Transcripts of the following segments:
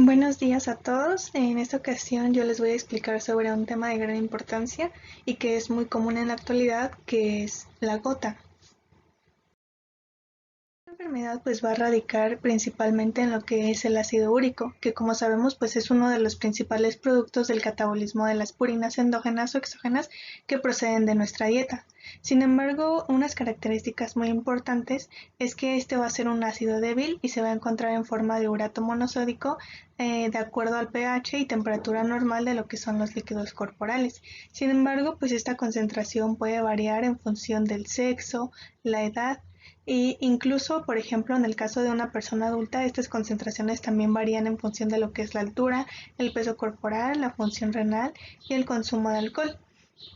Buenos días a todos. En esta ocasión yo les voy a explicar sobre un tema de gran importancia y que es muy común en la actualidad, que es la gota. Esta enfermedad pues va a radicar principalmente en lo que es el ácido úrico, que como sabemos pues es uno de los principales productos del catabolismo de las purinas endógenas o exógenas que proceden de nuestra dieta. Sin embargo, unas características muy importantes es que este va a ser un ácido débil y se va a encontrar en forma de urato monosódico de acuerdo al pH y temperatura normal de lo que son los líquidos corporales. Sin embargo, pues esta concentración puede variar en función del sexo, la edad, y incluso, por ejemplo, en el caso de una persona adulta, estas concentraciones también varían en función de lo que es la altura, el peso corporal, la función renal y el consumo de alcohol.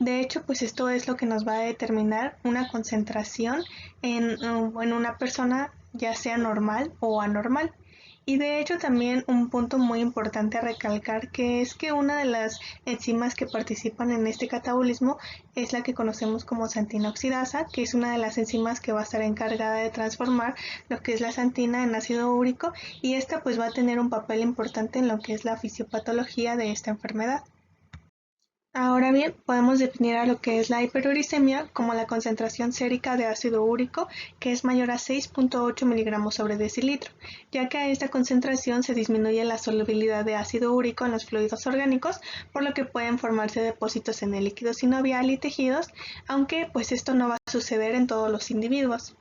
De hecho, pues esto es lo que nos va a determinar una concentración en una persona, ya sea normal o anormal. Y de hecho también un punto muy importante a recalcar, que es que una de las enzimas que participan en este catabolismo es la que conocemos como santina oxidasa, que es una de las enzimas que va a estar encargada de transformar lo que es la santina en ácido úrico, y esta pues va a tener un papel importante en lo que es la fisiopatología de esta enfermedad. Ahora bien, podemos definir a lo que es la hiperuricemia como la concentración sérica de ácido úrico que es mayor a 6.8 miligramos sobre decilitro, ya que a esta concentración se disminuye la solubilidad de ácido úrico en los fluidos orgánicos, por lo que pueden formarse depósitos en el líquido sinovial y tejidos, aunque pues esto no va a suceder en todos los individuos.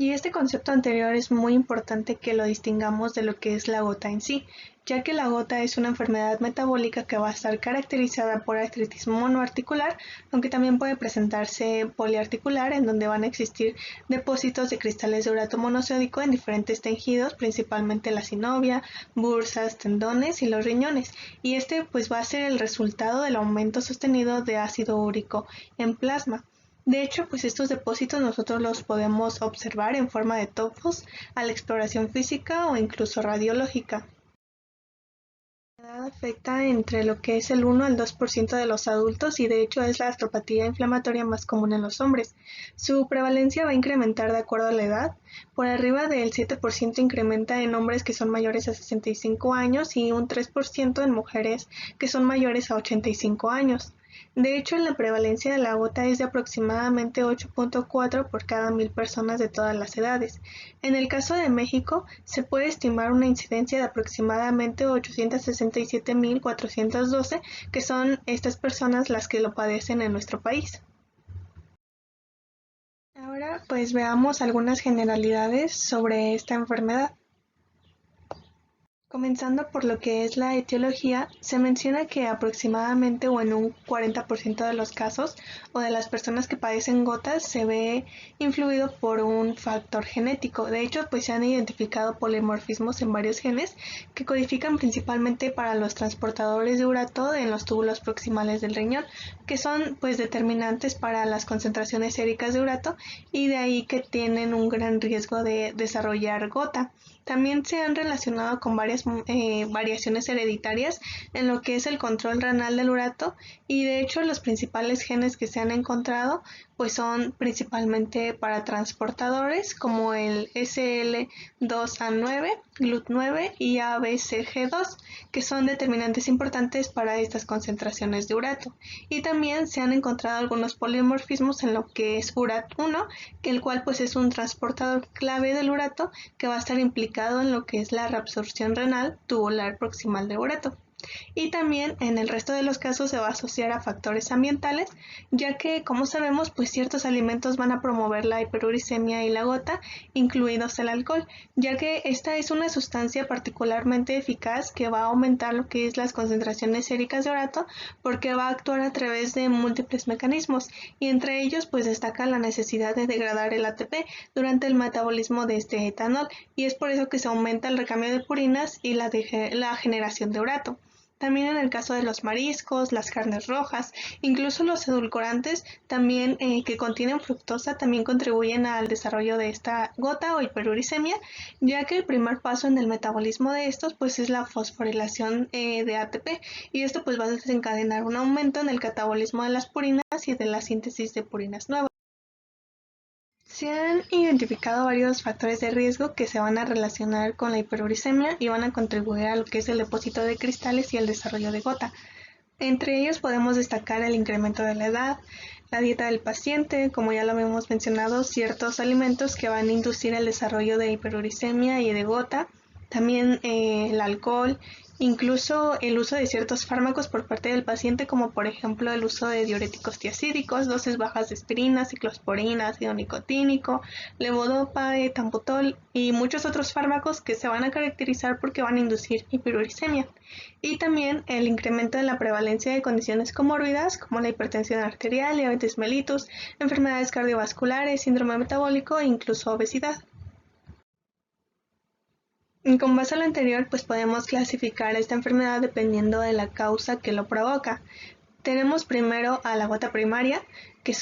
Y este concepto anterior es muy importante que lo distingamos de lo que es la gota en sí, ya que la gota es una enfermedad metabólica que va a estar caracterizada por artritis monoarticular, aunque también puede presentarse poliarticular, en donde van a existir depósitos de cristales de urato monosódico en diferentes tejidos, principalmente la sinovia, bursas, tendones y los riñones. Y este pues va a ser el resultado del aumento sostenido de ácido úrico en plasma. De hecho, pues estos depósitos nosotros los podemos observar en forma de topos a la exploración física o incluso radiológica. La edad afecta entre lo que es el 1 al 2% de los adultos, y de hecho es la artropatía inflamatoria más común en los hombres. Su prevalencia va a incrementar de acuerdo a la edad. Por arriba del 7% incrementa en hombres que son mayores a 65 años y un 3% en mujeres que son mayores a 85 años. De hecho, la prevalencia de la gota es de aproximadamente 8.4 por cada 1000 personas de todas las edades. En el caso de México, se puede estimar una incidencia de aproximadamente 867.412, que son estas personas las que lo padecen en nuestro país. Ahora, pues veamos algunas generalidades sobre esta enfermedad. Comenzando por lo que es la etiología, se menciona que aproximadamente o en un 40% de los casos o de las personas que padecen gotas se ve influido por un factor genético. De hecho, pues se han identificado polimorfismos en varios genes que codifican principalmente para los transportadores de urato en los túbulos proximales del riñón, que son pues determinantes para las concentraciones séricas de urato, y de ahí que tienen un gran riesgo de desarrollar gota. También se han relacionado con varias variaciones hereditarias en lo que es el control renal del urato, y de hecho los principales genes que se han encontrado pues son principalmente para transportadores como el SL2A9, GLUT9 y ABCG2, que son determinantes importantes para estas concentraciones de urato. Y también se han encontrado algunos polimorfismos en lo que es URAT1, que el cual pues es un transportador clave del urato que va a estar implicado en lo que es la reabsorción renal tubular proximal de urato. Y también en el resto de los casos se va a asociar a factores ambientales, ya que, como sabemos, pues ciertos alimentos van a promover la hiperuricemia y la gota, incluidos el alcohol, ya que esta es una sustancia particularmente eficaz que va a aumentar lo que es las concentraciones séricas de urato, porque va a actuar a través de múltiples mecanismos, y entre ellos pues destaca la necesidad de degradar el ATP durante el metabolismo de este etanol, y es por eso que se aumenta el recambio de purinas y la generación de urato. También en el caso de los mariscos, las carnes rojas, incluso los edulcorantes también que contienen fructosa también contribuyen al desarrollo de esta gota o hiperuricemia, ya que el primer paso en el metabolismo de estos pues es la fosforilación de ATP, y esto pues va a desencadenar un aumento en el catabolismo de las purinas y de la síntesis de purinas nuevas. Se han identificado varios factores de riesgo que se van a relacionar con la hiperuricemia y van a contribuir a lo que es el depósito de cristales y el desarrollo de gota. Entre ellos podemos destacar el incremento de la edad, la dieta del paciente, como ya lo habíamos mencionado, ciertos alimentos que van a inducir el desarrollo de hiperuricemia y de gota, también el alcohol, incluso el uso de ciertos fármacos por parte del paciente, como por ejemplo el uso de diuréticos tiacídicos, dosis bajas de aspirina, ciclosporina, ácido nicotínico, levodopa, etambutol y muchos otros fármacos que se van a caracterizar porque van a inducir hiperuricemia. Y también el incremento en la prevalencia de condiciones comórbidas como la hipertensión arterial, diabetes mellitus, enfermedades cardiovasculares, síndrome metabólico e incluso obesidad. Con base a lo anterior, pues podemos clasificar esta enfermedad dependiendo de la causa que lo provoca. Tenemos primero a la gota primaria, que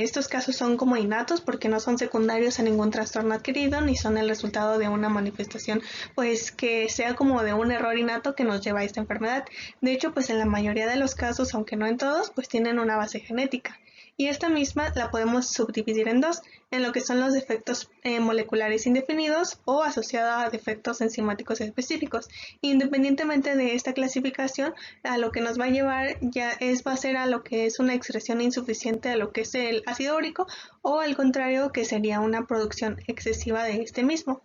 estos casos son como innatos porque no son secundarios a ningún trastorno adquirido ni son el resultado de una manifestación pues que sea como de un error innato que nos lleva a esta enfermedad. De hecho, pues en la mayoría de los casos, aunque no en todos, pues tienen una base genética. Y esta misma la podemos subdividir en dos, en lo que son los defectos moleculares indefinidos o asociados a defectos enzimáticos específicos. Independientemente de esta clasificación, a lo que nos va a llevar va a ser a lo que es una excreción insuficiente de lo que es el ácido úrico o al contrario que sería una producción excesiva de este mismo.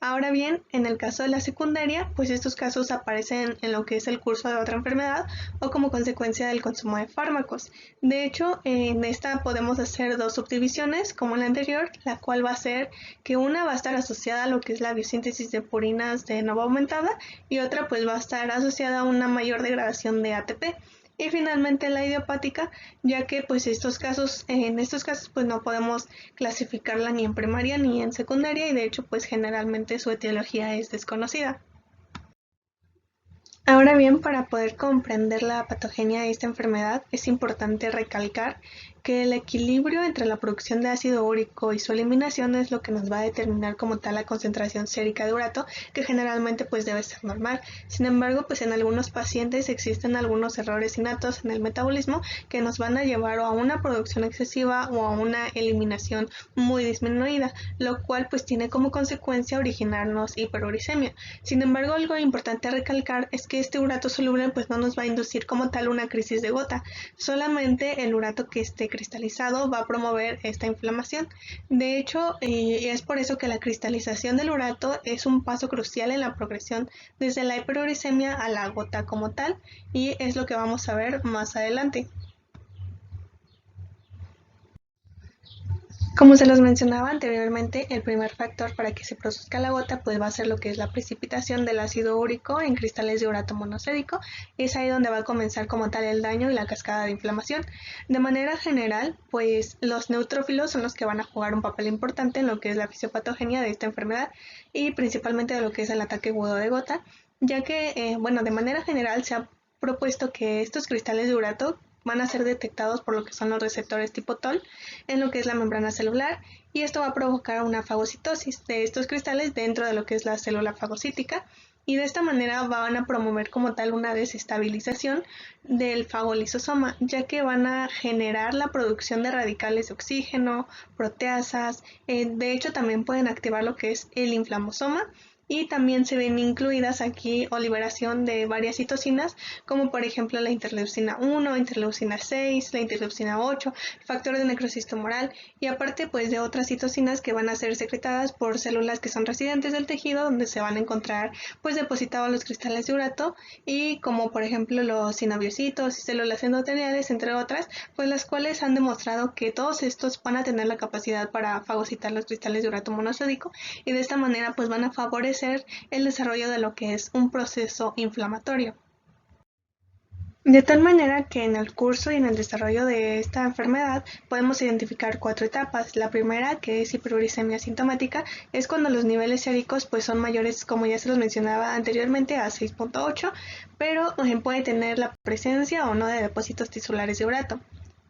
Ahora bien, en el caso de la secundaria, pues estos casos aparecen en lo que es el curso de otra enfermedad o como consecuencia del consumo de fármacos. De hecho, en esta podemos hacer dos subdivisiones, como en la anterior, la cual va a ser que una va a estar asociada a lo que es la biosíntesis de purinas de nuevo aumentada y otra pues va a estar asociada a una mayor degradación de ATP. Y finalmente la idiopática, ya que pues en estos casos pues no podemos clasificarla ni en primaria ni en secundaria y de hecho pues generalmente su etiología es desconocida. Ahora bien, para poder comprender la patogenia de esta enfermedad es importante recalcar que el equilibrio entre la producción de ácido úrico y su eliminación es lo que nos va a determinar como tal la concentración sérica de urato, que generalmente pues debe ser normal. Sin embargo, pues en algunos pacientes existen algunos errores innatos en el metabolismo que nos van a llevar a una producción excesiva o a una eliminación muy disminuida, lo cual pues tiene como consecuencia originarnos hiperuricemia. Sin embargo, algo importante recalcar es que este urato soluble pues no nos va a inducir como tal una crisis de gota, solamente el urato que esté cristalizado va a promover esta inflamación. De hecho, es por eso que la cristalización del urato es un paso crucial en la progresión desde la hiperuricemia a la gota como tal y es lo que vamos a ver más adelante. Como se los mencionaba anteriormente, el primer factor para que se produzca la gota pues va a ser lo que es la precipitación del ácido úrico en cristales de urato monosérico. Es ahí donde va a comenzar como tal el daño y la cascada de inflamación. De manera general, pues los neutrófilos son los que van a jugar un papel importante en lo que es la fisiopatogenia de esta enfermedad y principalmente de lo que es el ataque agudo de gota, ya que, de manera general se ha propuesto que estos cristales de urato van a ser detectados por lo que son los receptores tipo TOL en lo que es la membrana celular y esto va a provocar una fagocitosis de estos cristales dentro de lo que es la célula fagocítica y de esta manera van a promover como tal una desestabilización del fagolisosoma, ya que van a generar la producción de radicales de oxígeno, proteasas, de hecho también pueden activar lo que es el inflamosoma y también se ven incluidas aquí o liberación de varias citocinas, como por ejemplo la interleucina 1, interleucina 6, la interleucina 8, factor de necrosis tumoral y aparte pues de otras citocinas que van a ser secretadas por células que son residentes del tejido donde se van a encontrar pues depositados los cristales de urato y como por ejemplo los sinoviocitos y células endoteliales entre otras, pues las cuales han demostrado que todos estos van a tener la capacidad para fagocitar los cristales de urato monosódico y de esta manera pues van a favorecer el desarrollo de lo que es un proceso inflamatorio. De tal manera que en el curso y en el desarrollo de esta enfermedad podemos identificar 4 etapas. La primera, que es hiperuricemia sintomática, es cuando los niveles séricos pues son mayores, como ya se los mencionaba anteriormente, a 6.8, pero puede tener la presencia o no de depósitos tisulares de urato.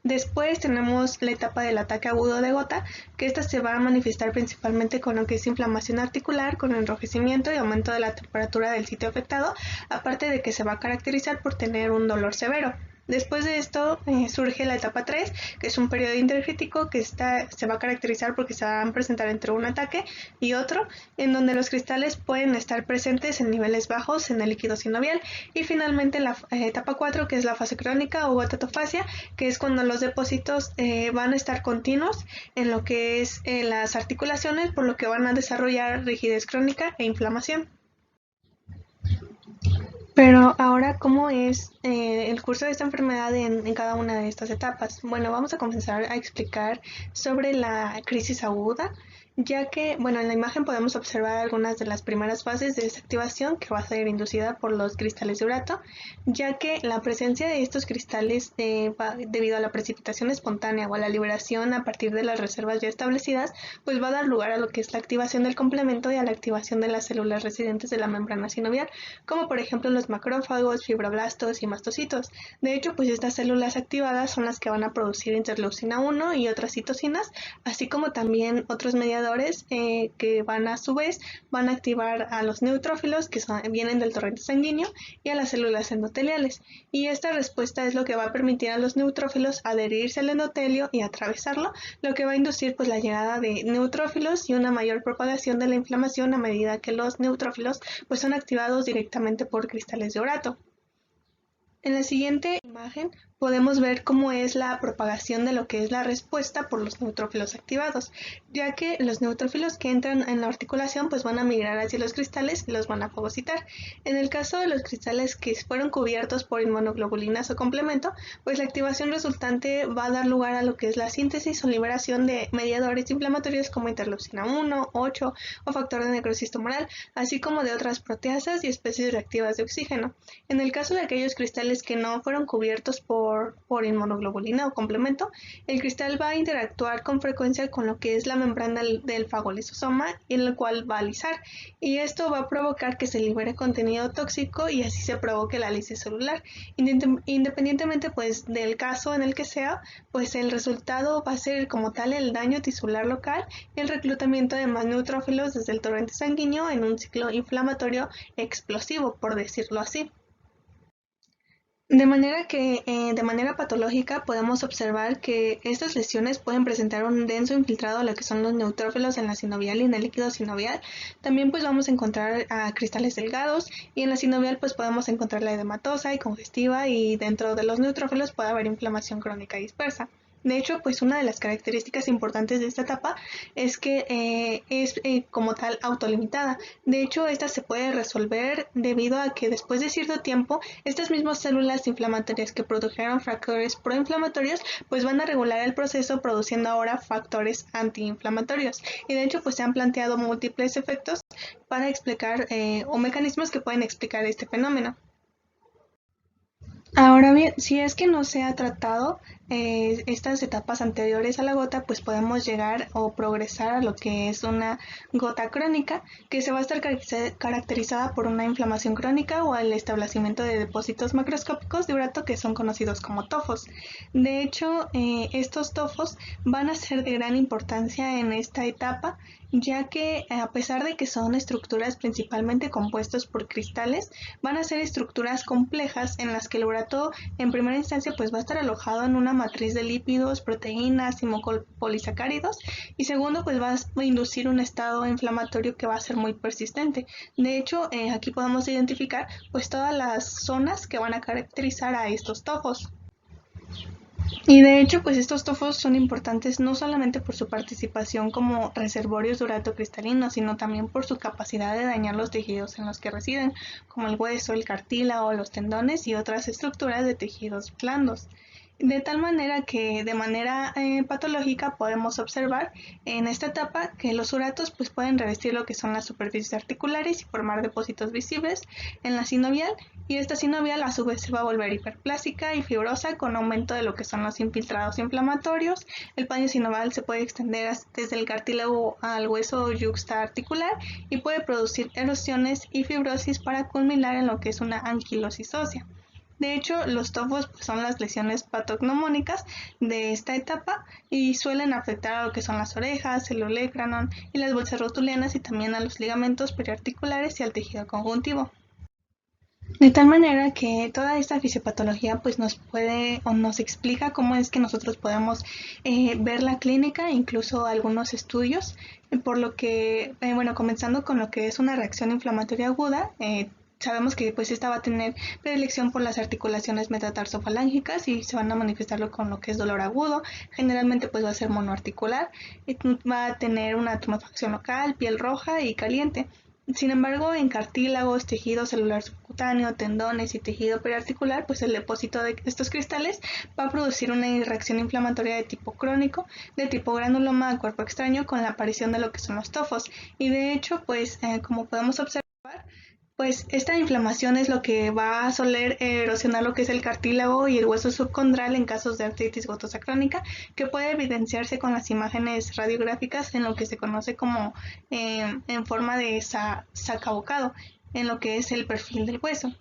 Después tenemos la etapa del ataque agudo de gota, que esta se va a manifestar principalmente con lo que es inflamación articular, con enrojecimiento y aumento de la temperatura del sitio afectado, aparte de que se va a caracterizar por tener un dolor severo. Después de esto surge la etapa 3, que es un periodo intercrítico que se va a caracterizar porque se van a presentar entre un ataque y otro, en donde los cristales pueden estar presentes en niveles bajos en el líquido sinovial. Y finalmente la etapa 4, que es la fase crónica o gotatofasia, que es cuando los depósitos van a estar continuos en lo que es las articulaciones, por lo que van a desarrollar rigidez crónica e inflamación. Pero ahora, ¿cómo es el curso de esta enfermedad en cada una de estas etapas? Bueno, vamos a comenzar a explicar sobre la crisis aguda, ya que, bueno, en la imagen podemos observar algunas de las primeras fases de desactivación que va a ser inducida por los cristales de urato, ya que la presencia de estos cristales debido a la precipitación espontánea o a la liberación a partir de las reservas ya establecidas, pues va a dar lugar a lo que es la activación del complemento y a la activación de las células residentes de la membrana sinovial, como por ejemplo los macrófagos, fibroblastos y mastocitos. De hecho, pues estas células activadas son las que van a producir interleucina 1 y otras citocinas, así como también otros mediadores que van a su vez van a activar a los neutrófilos que vienen del torrente sanguíneo y a las células endoteliales. Y esta respuesta es lo que va a permitir a los neutrófilos adherirse al endotelio y atravesarlo, lo que va a inducir pues la llegada de neutrófilos y una mayor propagación de la inflamación a medida que los neutrófilos pues son activados directamente por cristales de urato. En la siguiente imagen podemos ver cómo es la propagación de lo que es la respuesta por los neutrófilos activados, ya que los neutrófilos que entran en la articulación pues van a migrar hacia los cristales y los van a fagocitar. En el caso de los cristales que fueron cubiertos por inmunoglobulinas o complemento, pues la activación resultante va a dar lugar a lo que es la síntesis o liberación de mediadores inflamatorios como interleucina 1, 8 o factor de necrosis tumoral, así como de otras proteasas y especies reactivas de oxígeno. En el caso de aquellos cristales que no fueron cubiertos por inmunoglobulina o complemento, el cristal va a interactuar con frecuencia con lo que es la membrana del fagolisosoma, en el cual va a lisar, y esto va a provocar que se libere contenido tóxico y así se provoque la lisis celular. Independientemente pues del caso en el que sea, pues el resultado va a ser como tal el daño tisular local y el reclutamiento de más neutrófilos desde el torrente sanguíneo en un ciclo inflamatorio explosivo, por decirlo así. De manera que, de manera patológica, podemos observar que estas lesiones pueden presentar un denso infiltrado a lo que son los neutrófilos en la sinovial y en el líquido sinovial. También pues vamos a encontrar cristales delgados y en la sinovial pues podemos encontrar la edematosa y congestiva y dentro de los neutrófilos puede haber inflamación crónica dispersa. De hecho, pues una de las características importantes de esta etapa es que es como tal autolimitada. De hecho, esta se puede resolver debido a que después de cierto tiempo, estas mismas células inflamatorias que produjeron factores proinflamatorios, pues van a regular el proceso produciendo ahora factores antiinflamatorios. Y de hecho, pues se han planteado múltiples efectos para explicar o mecanismos que pueden explicar este fenómeno. Ahora bien, si es que no se ha tratado estas etapas anteriores a la gota, pues podemos llegar o progresar a lo que es una gota crónica, que se va a estar caracterizada por una inflamación crónica o el establecimiento de depósitos macroscópicos de urato que son conocidos como tofos. De hecho, estos tofos van a ser de gran importancia en esta etapa, ya que a pesar de que son estructuras principalmente compuestos por cristales, van a ser estructuras complejas en las que el urato en primera instancia pues va a estar alojado en una matriz de lípidos, proteínas y mocopolisacáridos, y segundo pues va a inducir un estado inflamatorio que va a ser muy persistente. De hecho, aquí podemos identificar pues todas las zonas que van a caracterizar a estos tofos. Y de hecho, pues estos tofos son importantes no solamente por su participación como reservorios de urato cristalino, sino también por su capacidad de dañar los tejidos en los que residen, como el hueso, el cartílago, los tendones y otras estructuras de tejidos blandos. De tal manera que de manera patológica podemos observar en esta etapa que los uratos pues pueden revestir lo que son las superficies articulares y formar depósitos visibles en la sinovial, y esta sinovial a su vez se va a volver hiperplástica y fibrosa con aumento de lo que son los infiltrados inflamatorios. El paño sinovial se puede extender desde el cartílago al hueso yuxtaarticular y puede producir erosiones y fibrosis para culminar en lo que es una anquilosis ósea. De hecho, los tofos pues, son las lesiones patognomónicas de esta etapa y suelen afectar a lo que son las orejas, el olecranon y las bolsas rotulianas, y también a los ligamentos periarticulares y al tejido conjuntivo. De tal manera que toda esta fisiopatología pues nos puede o nos explica cómo es que nosotros podemos ver la clínica, incluso algunos estudios, por lo que, bueno, comenzando con lo que es una reacción inflamatoria aguda, sabemos que pues esta va a tener predilección por las articulaciones metatarsofalángicas y se van a manifestarlo con lo que es dolor agudo, generalmente pues va a ser monoarticular, va a tener una tumefacción local, piel roja y caliente. Sin embargo, en cartílagos, tejido celular subcutáneo, tendones y tejido periarticular, pues el depósito de estos cristales va a producir una reacción inflamatoria de tipo crónico, de tipo granuloma al cuerpo extraño, con la aparición de lo que son los tofos. Y de hecho, pues como podemos observar, pues esta inflamación es lo que va a soler erosionar lo que es el cartílago y el hueso subcondral en casos de artritis gotosa crónica, que puede evidenciarse con las imágenes radiográficas en lo que se conoce como en forma de sacabocado, en lo que es el perfil del hueso.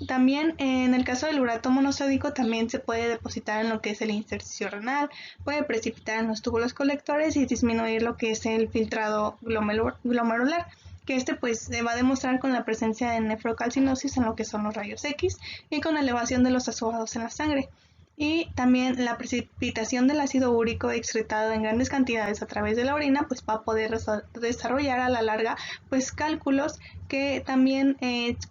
También en el caso del urato monosódico también se puede depositar en lo que es el intersticio renal, puede precipitar en los túbulos colectores y disminuir lo que es el filtrado glomerular, que este pues se va a demostrar con la presencia de nefrocalcinosis en lo que son los rayos X y con elevación de los azúcares en la sangre. Y también la precipitación del ácido úrico excretado en grandes cantidades a través de la orina pues va a poder desarrollar a la larga pues cálculos que también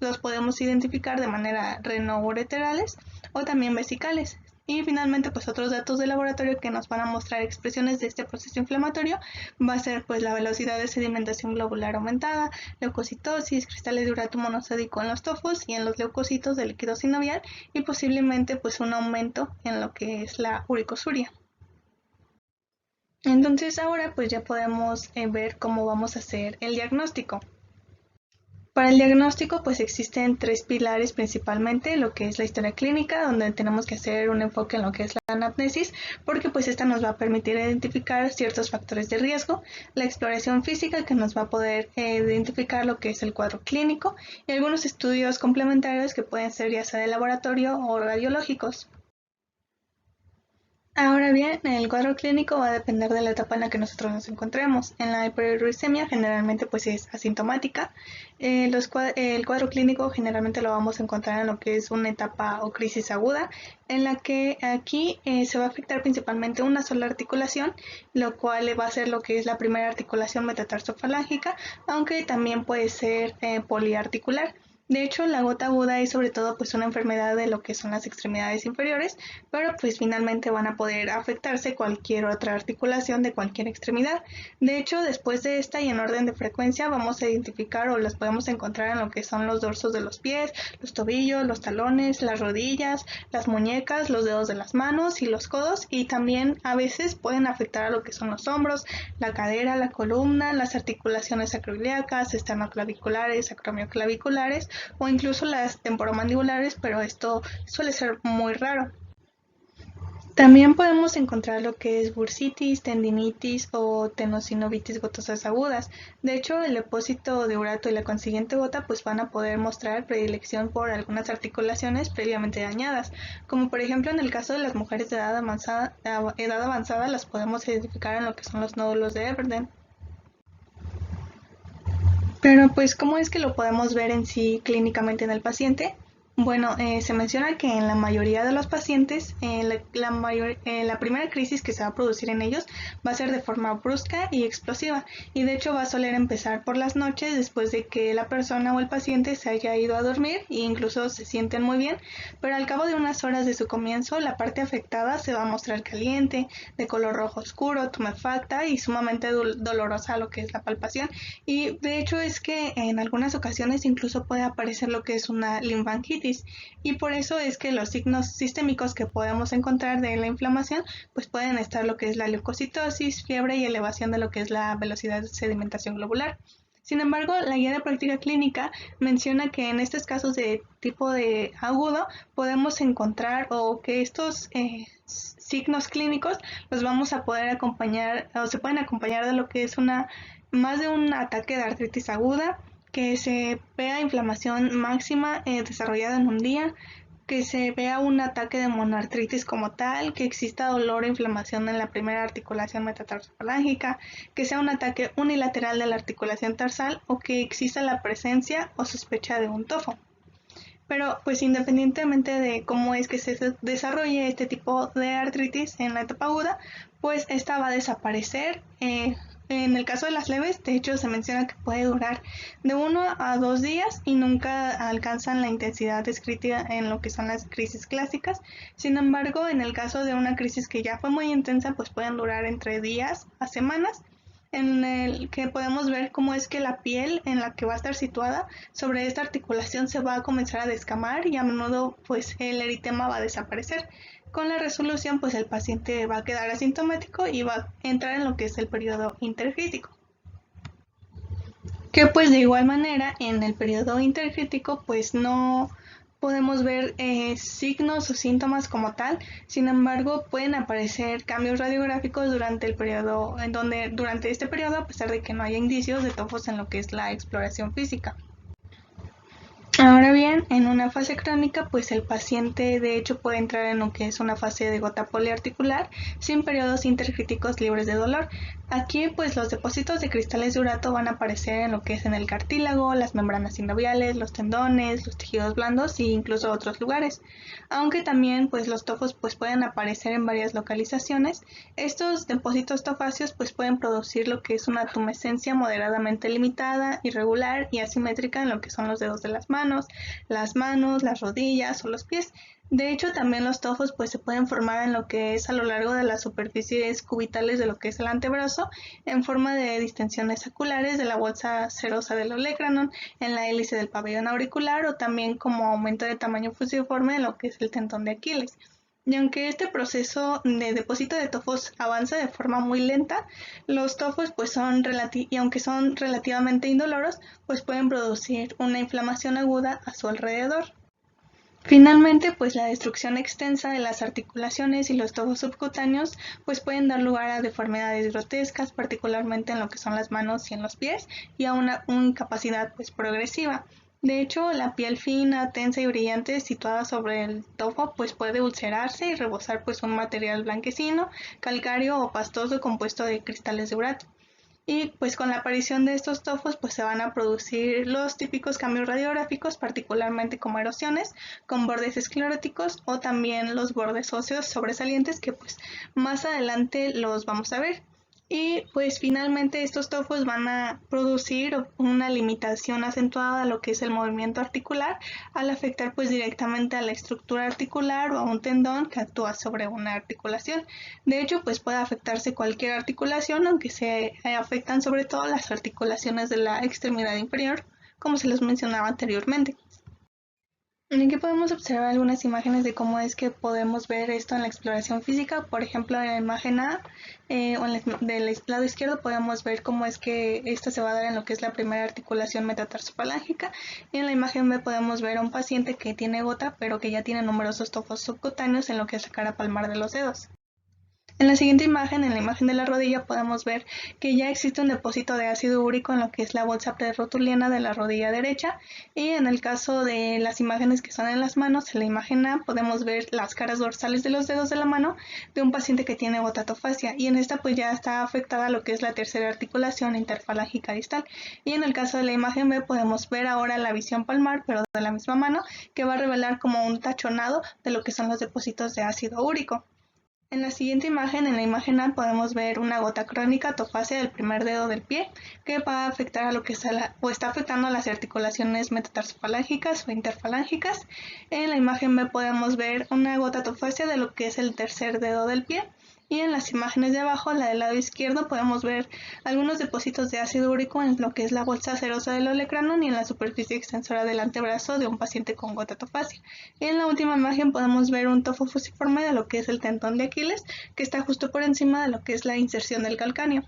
los podemos identificar de manera renoureterales o también vesicales. Y finalmente, pues otros datos de laboratorio que nos van a mostrar expresiones de este proceso inflamatorio va a ser pues la velocidad de sedimentación globular aumentada, leucocitosis, cristales de urato monosódico en los tofos y en los leucocitos del líquido sinovial y posiblemente pues un aumento en lo que es la uricosuria. Entonces ahora pues ya podemos ver cómo vamos a hacer el diagnóstico. Para el diagnóstico, pues existen tres pilares principalmente, lo que es la historia clínica, donde tenemos que hacer un enfoque en lo que es la anamnesis, porque pues esta nos va a permitir identificar ciertos factores de riesgo, la exploración física, que nos va a poder identificar lo que es el cuadro clínico, y algunos estudios complementarios que pueden ser ya sea de laboratorio o radiológicos. Ahora bien, el cuadro clínico va a depender de la etapa en la que nosotros nos encontremos. En la hiperuricemia generalmente pues es asintomática. El cuadro clínico generalmente lo vamos a encontrar en lo que es una etapa o crisis aguda, en la que aquí se va a afectar principalmente una sola articulación, lo cual va a ser lo que es la primera articulación metatarsofalágica, aunque también puede ser poliarticular. De hecho, la gota aguda es sobre todo pues una enfermedad de lo que son las extremidades inferiores, pero pues finalmente van a poder afectarse cualquier otra articulación de cualquier extremidad. De hecho, después de esta y en orden de frecuencia vamos a identificar o las podemos encontrar en lo que son los dorsos de los pies, los tobillos, los talones, las rodillas, las muñecas, los dedos de las manos y los codos, y también a veces pueden afectar a lo que son los hombros, la cadera, la columna, las articulaciones sacroiliacas, esternoclaviculares, acromioclaviculares o incluso las temporomandibulares, pero esto suele ser muy raro. También podemos encontrar lo que es bursitis, tendinitis o tenosinovitis gotosas agudas. De hecho, el depósito de urato y la consiguiente gota pues van a poder mostrar predilección por algunas articulaciones previamente dañadas, como por ejemplo en el caso de las mujeres de edad avanzada las podemos identificar en lo que son los nódulos de Everden. Pero pues, ¿cómo es que lo podemos ver en sí clínicamente en el paciente? Bueno, se menciona que en la mayoría de los pacientes, la primera crisis que se va a producir en ellos va a ser de forma brusca y explosiva, y de hecho va a soler empezar por las noches después de que la persona o el paciente se haya ido a dormir e incluso se sienten muy bien, pero al cabo de unas horas de su comienzo, la parte afectada se va a mostrar caliente, de color rojo oscuro, tumefacta y sumamente dolorosa lo que es la palpación, y de hecho es que en algunas ocasiones incluso puede aparecer lo que es una linfangitis, y por eso es que los signos sistémicos que podemos encontrar de la inflamación pues pueden estar lo que es la leucocitosis, fiebre y elevación de lo que es la velocidad de sedimentación globular. Sin embargo, la guía de práctica clínica menciona que en estos casos de tipo de agudo podemos encontrar o que estos signos clínicos los vamos a poder acompañar o se pueden acompañar de lo que es más de un ataque de artritis aguda, que se vea inflamación máxima desarrollada en un día, que se vea un ataque de monoartritis como tal, que exista dolor e inflamación en la primera articulación metatarsofalágica, que sea un ataque unilateral de la articulación tarsal o que exista la presencia o sospecha de un tofo. Pero pues independientemente de cómo es que se desarrolle este tipo de artritis en la etapa aguda, pues esta va a desaparecer. En el caso de las leves, de hecho se menciona que puede durar de 1 a 2 días y nunca alcanzan la intensidad descrita en lo que son las crisis clásicas. Sin embargo, en el caso de una crisis que ya fue muy intensa, pues pueden durar entre días a semanas, en el que podemos ver cómo es que la piel en la que va a estar situada sobre esta articulación se va a comenzar a descamar y a menudo pues el eritema va a desaparecer. Con la resolución pues el paciente va a quedar asintomático y va a entrar en lo que es el periodo intercrítico. Que pues de igual manera en el periodo intercrítico pues no podemos ver signos o síntomas como tal, sin embargo pueden aparecer cambios radiográficos durante el periodo, en donde durante este periodo, a pesar de que no haya indicios de tofos en lo que es la exploración física. Ahora bien, en una fase crónica, pues el paciente de hecho puede entrar en lo que es una fase de gota poliarticular sin periodos intercríticos libres de dolor. Aquí pues los depósitos de cristales de urato van a aparecer en lo que es en el cartílago, las membranas sinoviales, los tendones, los tejidos blandos e incluso otros lugares. Aunque también pues los tofos pues pueden aparecer en varias localizaciones. Estos depósitos tofáceos pues pueden producir lo que es una tumescencia moderadamente limitada, irregular y asimétrica en lo que son los dedos de las manos, las rodillas o los pies. De hecho, también los tofos pues se pueden formar en lo que es a lo largo de las superficies cubitales de lo que es el antebrazo, en forma de distensiones saculares de la bolsa serosa del olecranon, en la hélice del pabellón auricular o también como aumento de tamaño fusiforme en lo que es el tendón de Aquiles. Y aunque este proceso de depósito de tofos avanza de forma muy lenta, los tofos pues y aunque son relativamente indoloros, pues pueden producir una inflamación aguda a su alrededor. Finalmente, pues la destrucción extensa de las articulaciones y los tofos subcutáneos pues pueden dar lugar a deformidades grotescas, particularmente en lo que son las manos y en los pies, y a una incapacidad pues progresiva. De hecho, la piel fina, tensa y brillante situada sobre el tofo pues puede ulcerarse y rebosar pues un material blanquecino, calcáreo o pastoso compuesto de cristales de urato. Y pues con la aparición de estos tofos pues se van a producir los típicos cambios radiográficos, particularmente como erosiones con bordes escleróticos o también los bordes óseos sobresalientes, que pues más adelante los vamos a ver. Y pues finalmente estos tofos van a producir una limitación acentuada a lo que es el movimiento articular, al afectar pues directamente a la estructura articular o a un tendón que actúa sobre una articulación. De hecho, pues puede afectarse cualquier articulación, aunque se afectan sobre todo las articulaciones de la extremidad inferior, como se les mencionaba anteriormente. Aquí podemos observar algunas imágenes de cómo es que podemos ver esto en la exploración física. Por ejemplo, en la imagen A o del lado izquierdo podemos ver cómo es que esta se va a dar en lo que es la primera articulación metatarsofalágica, y en la imagen B podemos ver a un paciente que tiene gota pero que ya tiene numerosos tofos subcutáneos en lo que es la cara palmar de los dedos. En la siguiente imagen, en la imagen de la rodilla, podemos ver que ya existe un depósito de ácido úrico en lo que es la bolsa prerotuliana de la rodilla derecha, y en el caso de las imágenes que son en las manos, en la imagen A podemos ver las caras dorsales de los dedos de la mano de un paciente que tiene gotatofasia, y en esta pues ya está afectada lo que es la tercera articulación interfalángica distal. Y en el caso de la imagen B podemos ver ahora la visión palmar, pero de la misma mano, que va a revelar como un tachonado de lo que son los depósitos de ácido úrico. En la siguiente imagen, en la imagen A, podemos ver una gota crónica tofácea del primer dedo del pie que va a afectar a lo que está afectando a las articulaciones metatarsofalángicas o interfalángicas. En la imagen B podemos ver una gota tofácea de lo que es el tercer dedo del pie. Y en las imágenes de abajo, la del lado izquierdo, podemos ver algunos depósitos de ácido úrico en lo que es la bolsa serosa del olecranon y en la superficie extensora del antebrazo de un paciente con gotatofasia. Y en la última imagen podemos ver un tofo fusiforme de lo que es el tendón de Aquiles, que está justo por encima de lo que es la inserción del calcáneo.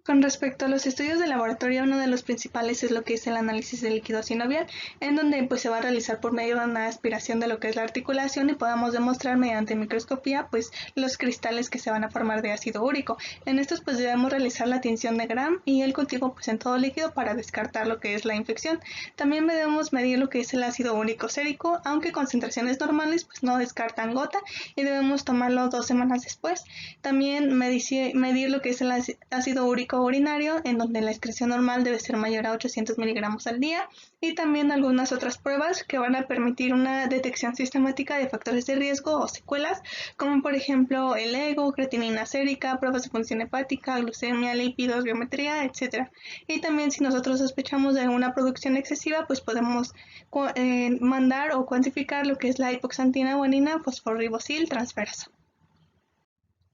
Con respecto a los estudios de laboratorio, uno de los principales es lo que es el análisis de líquido sinovial, en donde pues se va a realizar por medio de una aspiración de lo que es la articulación y podamos demostrar mediante microscopía pues los cristales que se van a formar de ácido úrico. En estos pues debemos realizar la tinción de Gram y el cultivo pues en todo líquido para descartar lo que es la infección. También debemos medir lo que es el ácido úrico sérico, aunque concentraciones normales pues no descartan gota, y debemos tomarlo 2 semanas después. También medir lo que es el ácido úrico úrico urinario, en donde la excreción normal debe ser mayor a 800 miligramos al día, y también algunas otras pruebas que van a permitir una detección sistemática de factores de riesgo o secuelas, como por ejemplo el ego, creatinina sérica, pruebas de función hepática, glucemia, lípidos, biometría, etc. Y también si nosotros sospechamos de alguna producción excesiva, pues podemos mandar o cuantificar lo que es la hipoxantina guanina fosforribosil transferasa.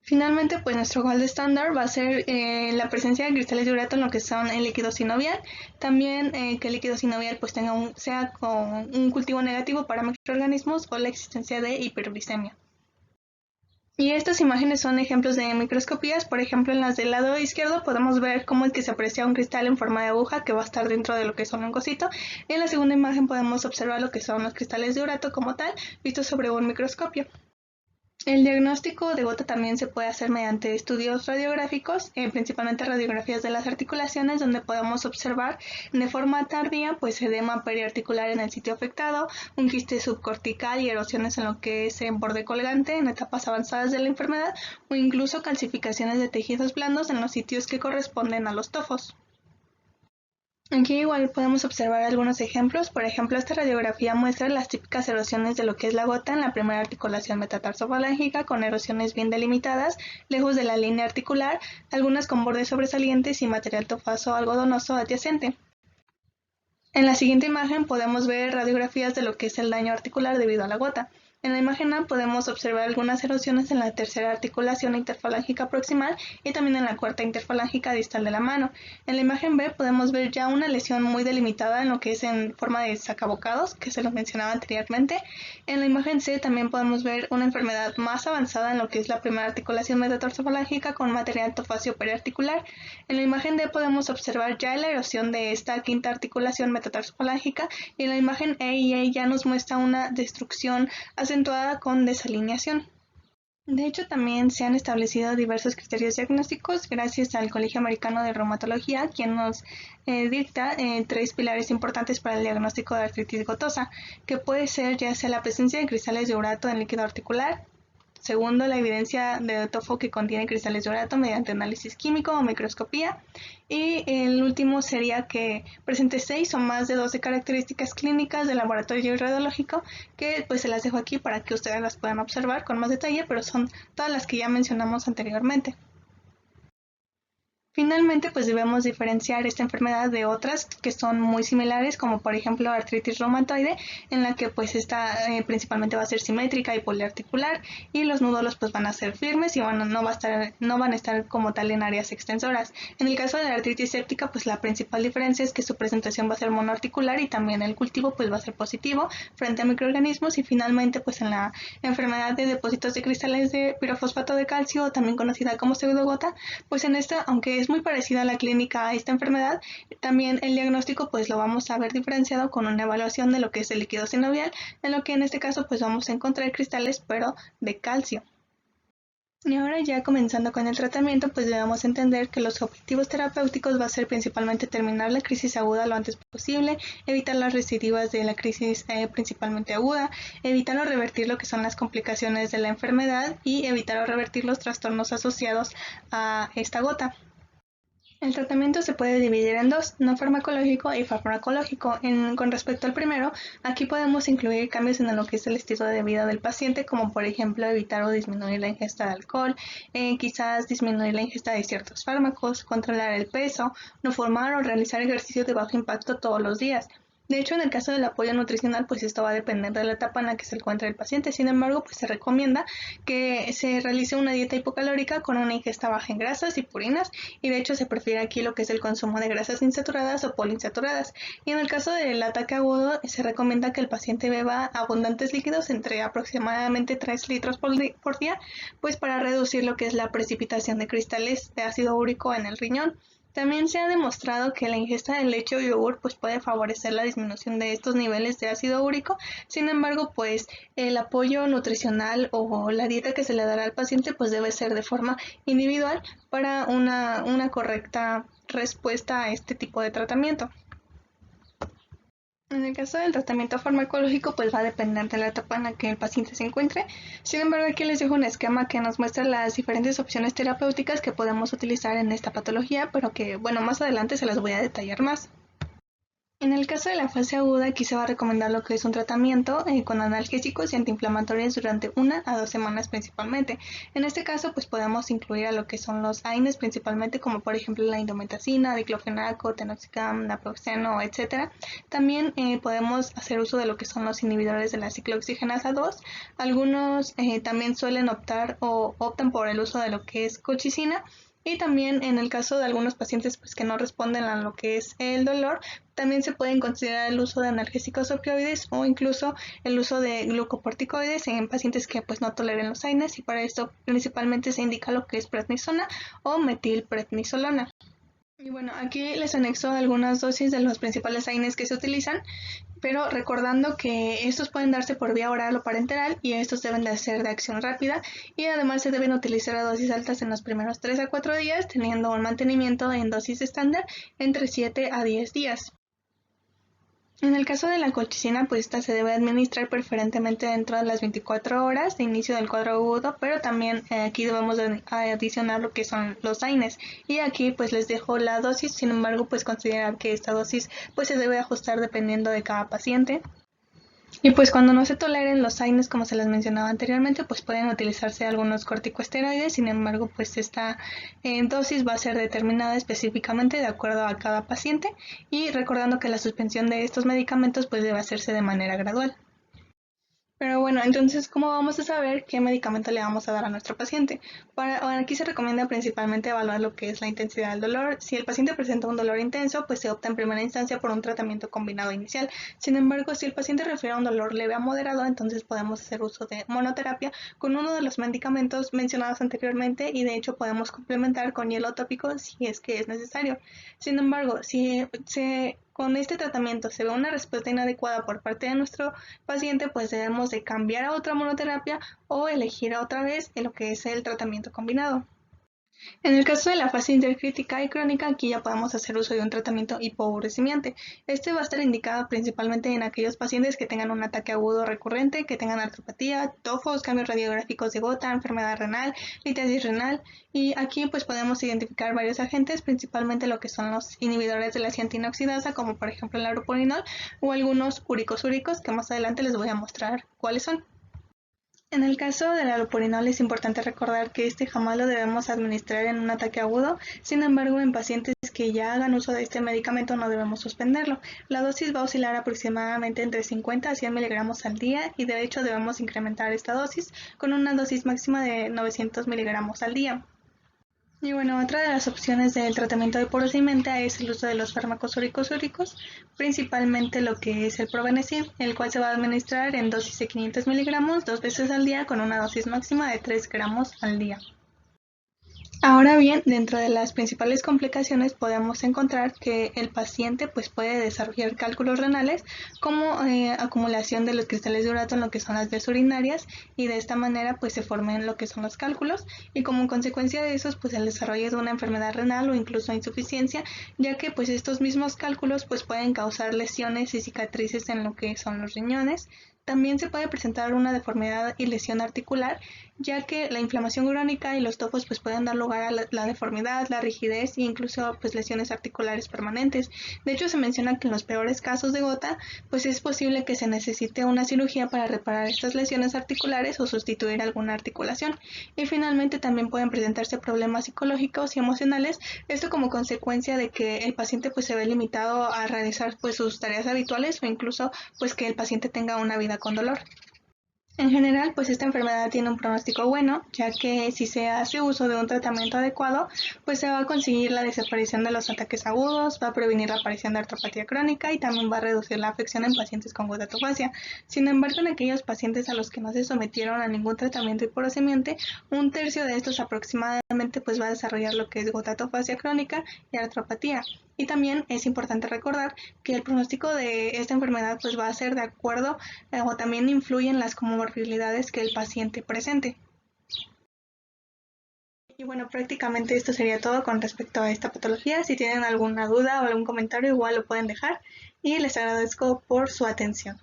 Finalmente, pues nuestro gold estándar va a ser la presencia de cristales de urato en lo que son el líquido sinovial. También que el líquido sinovial pues sea con un cultivo negativo para microorganismos o la existencia de hiperuricemia. Y estas imágenes son ejemplos de microscopías. Por ejemplo, en las del lado izquierdo podemos ver cómo es que se aprecia un cristal en forma de aguja que va a estar dentro de lo que es un leucocito. En la segunda imagen podemos observar lo que son los cristales de urato como tal, vistos sobre un microscopio. El diagnóstico de gota también se puede hacer mediante estudios radiográficos, principalmente radiografías de las articulaciones, donde podemos observar de forma tardía pues edema periarticular en el sitio afectado, un quiste subcortical y erosiones en lo que es en borde colgante en etapas avanzadas de la enfermedad, o incluso calcificaciones de tejidos blandos en los sitios que corresponden a los tofos. Aquí igual podemos observar algunos ejemplos. Por ejemplo, esta radiografía muestra las típicas erosiones de lo que es la gota en la primera articulación metatarsofalangica, con erosiones bien delimitadas, lejos de la línea articular, algunas con bordes sobresalientes y material tofazo algodonoso adyacente. En la siguiente imagen podemos ver radiografías de lo que es el daño articular debido a la gota. En la imagen A podemos observar algunas erosiones en la tercera articulación interfalángica proximal y también en la cuarta interfalángica distal de la mano. En la imagen B podemos ver ya una lesión muy delimitada en lo que es en forma de sacabocados, que se lo mencionaba anteriormente. En la imagen C también podemos ver una enfermedad más avanzada en lo que es la primera articulación metatarsofalangica con material tofacio periarticular. En la imagen D podemos observar ya la erosión de esta quinta articulación metatarsofalangica, y en la imagen E y E ya nos muestra una destrucción acentuada con desalineación. De hecho, también se han establecido diversos criterios diagnósticos gracias al Colegio Americano de Reumatología, quien nos dicta 3 pilares importantes para el diagnóstico de artritis gotosa, que puede ser ya sea la presencia de cristales de urato en líquido articular. Segundo, la evidencia de tofo que contiene cristales de urato mediante análisis químico o microscopía. Y el último sería que presente 6 o más de 12 características clínicas del laboratorio radiológico, que pues se las dejo aquí para que ustedes las puedan observar con más detalle, pero son todas las que ya mencionamos anteriormente. Finalmente, pues debemos diferenciar esta enfermedad de otras que son muy similares, como por ejemplo artritis reumatoide, en la que pues esta principalmente va a ser simétrica y poliarticular, y los nódulos pues van a ser firmes y no van a estar como tal en áreas extensoras. En el caso de la artritis séptica, pues la principal diferencia es que su presentación va a ser monoarticular y también el cultivo pues va a ser positivo frente a microorganismos. Y finalmente, pues en la enfermedad de depósitos de cristales de pirofosfato de calcio, también conocida como pseudogota, pues en esta, aunque es muy parecida a la clínica a esta enfermedad, también el diagnóstico pues lo vamos a ver diferenciado con una evaluación de lo que es el líquido sinovial, en lo que en este caso pues vamos a encontrar cristales pero de calcio. Y ahora ya comenzando con el tratamiento, pues debemos entender que los objetivos terapéuticos va a ser principalmente terminar la crisis aguda lo antes posible, evitar las recidivas de la crisis principalmente aguda, evitar o revertir lo que son las complicaciones de la enfermedad y evitar o revertir los trastornos asociados a esta gota. El tratamiento se puede dividir en dos, no farmacológico y farmacológico. Con respecto al primero, aquí podemos incluir cambios en lo que es el estilo de vida del paciente, como por ejemplo evitar o disminuir la ingesta de alcohol, quizás disminuir la ingesta de ciertos fármacos, controlar el peso, no fumar o realizar ejercicio de bajo impacto todos los días. De hecho, en el caso del apoyo nutricional, pues esto va a depender de la etapa en la que se encuentra el paciente. Sin embargo, pues se recomienda que se realice una dieta hipocalórica con una ingesta baja en grasas y purinas, y de hecho se prefiere aquí lo que es el consumo de grasas insaturadas o poliinsaturadas. Y en el caso del ataque agudo, se recomienda que el paciente beba abundantes líquidos, entre aproximadamente 3 litros por día, pues para reducir lo que es la precipitación de cristales de ácido úrico en el riñón. También se ha demostrado que la ingesta de leche o yogur pues puede favorecer la disminución de estos niveles de ácido úrico. Sin embargo, pues el apoyo nutricional o la dieta que se le dará al paciente pues debe ser de forma individual para una correcta respuesta a este tipo de tratamiento. En el caso del tratamiento farmacológico, pues va a depender de la etapa en la que el paciente se encuentre. Sin embargo, aquí les dejo un esquema que nos muestra las diferentes opciones terapéuticas que podemos utilizar en esta patología, pero que, bueno, más adelante se las voy a detallar más. En el caso de la fase aguda, aquí se va a recomendar lo que es un tratamiento con analgésicos y antiinflamatorios durante 1 a 2 semanas principalmente. En este caso, pues podemos incluir a lo que son los AINES principalmente, como por ejemplo la indometacina, diclofenaco, tenoxicam, naproxeno, etcétera. También podemos hacer uso de lo que son los inhibidores de la ciclooxigenasa 2. Algunos también suelen optar o optan por el uso de lo que es colchicina. Y también en el caso de algunos pacientes pues, que no responden a lo que es el dolor, también se pueden considerar el uso de analgésicos opioides o incluso el uso de glucocorticoides en pacientes que pues no toleren los AINES, y para esto principalmente se indica lo que es prednisona o metilprednisolona. Y bueno, aquí les anexo algunas dosis de los principales AINES que se utilizan, pero recordando que estos pueden darse por vía oral o parenteral y estos deben de ser de acción rápida, y además se deben utilizar a dosis altas en los primeros 3 a 4 días, teniendo un mantenimiento en dosis estándar entre 7 a 10 días. En el caso de la colchicina, pues esta se debe administrar preferentemente dentro de las 24 horas de inicio del cuadro agudo, pero también aquí debemos de adicionar lo que son los AINES. Y aquí pues les dejo la dosis, sin embargo pues considerar que esta dosis pues se debe ajustar dependiendo de cada paciente. Y pues cuando no se toleren los AINES, como se les mencionaba anteriormente, pues pueden utilizarse algunos corticosteroides. Sin embargo, pues esta dosis va a ser determinada específicamente de acuerdo a cada paciente, y recordando que la suspensión de estos medicamentos pues debe hacerse de manera gradual. Pero bueno, entonces, ¿cómo vamos a saber qué medicamento le vamos a dar a nuestro paciente? Aquí se recomienda principalmente evaluar lo que es la intensidad del dolor. Si el paciente presenta un dolor intenso, pues se opta en primera instancia por un tratamiento combinado inicial. Sin embargo, si el paciente refiere a un dolor leve a moderado, entonces podemos hacer uso de monoterapia con uno de los medicamentos mencionados anteriormente, y de hecho podemos complementar con hielo tópico si es que es necesario. Sin embargo, si con este tratamiento se ve una respuesta inadecuada por parte de nuestro paciente, pues debemos de cambiar a otra monoterapia o elegir otra vez en lo que es el tratamiento combinado. En el caso de la fase intercrítica y crónica, aquí ya podemos hacer uso de un tratamiento hipouricemiante. Este va a estar indicado principalmente en aquellos pacientes que tengan un ataque agudo recurrente, que tengan artropatía, tofos, cambios radiográficos de gota, enfermedad renal, litiasis renal, y aquí pues podemos identificar varios agentes, principalmente lo que son los inhibidores de la ciantina oxidasa, como por ejemplo el aroporinol, o algunos úricos que más adelante les voy a mostrar cuáles son. En el caso del allopurinol es importante recordar que este jamás lo debemos administrar en un ataque agudo. Sin embargo, en pacientes que ya hagan uso de este medicamento no debemos suspenderlo. La dosis va a oscilar aproximadamente entre 50 a 100 miligramos al día, y de hecho debemos incrementar esta dosis con una dosis máxima de 900 miligramos al día. Y bueno, otra de las opciones del tratamiento de porosimenta es el uso de los fármacos úricos, principalmente lo que es el Probenecid, el cual se va a administrar en dosis de 500 miligramos 2 veces al día con una dosis máxima de 3 gramos al día. Ahora bien, dentro de las principales complicaciones podemos encontrar que el paciente pues puede desarrollar cálculos renales como acumulación de los cristales de urato en lo que son las vías urinarias, y de esta manera pues se formen lo que son los cálculos, y como consecuencia de esos pues el desarrollo de una enfermedad renal o incluso insuficiencia, ya que pues estos mismos cálculos pues pueden causar lesiones y cicatrices en lo que son los riñones. También se puede presentar una deformidad y lesión articular, ya que la inflamación crónica y los tofos pues pueden dar lugar a la deformidad, la rigidez e incluso pues lesiones articulares permanentes. De hecho, se menciona que en los peores casos de gota pues es posible que se necesite una cirugía para reparar estas lesiones articulares o sustituir alguna articulación. Y finalmente también pueden presentarse problemas psicológicos y emocionales, esto como consecuencia de que el paciente pues se ve limitado a realizar pues sus tareas habituales, o incluso pues que el paciente tenga una vida con dolor. En general, pues esta enfermedad tiene un pronóstico bueno, ya que si se hace uso de un tratamiento adecuado, pues se va a conseguir la desaparición de los ataques agudos, va a prevenir la aparición de artropatía crónica y también va a reducir la afección en pacientes con gotatofasia. Sin embargo, en aquellos pacientes a los que no se sometieron a ningún tratamiento hiporosemiante, un tercio de estos aproximadamente pues va a desarrollar lo que es gotatofasia crónica y artropatía. Y también es importante recordar que el pronóstico de esta enfermedad pues va a ser de acuerdo o también influyen las comorbilidades que el paciente presente. Y bueno, prácticamente esto sería todo con respecto a esta patología. Si tienen alguna duda o algún comentario, igual lo pueden dejar y les agradezco por su atención.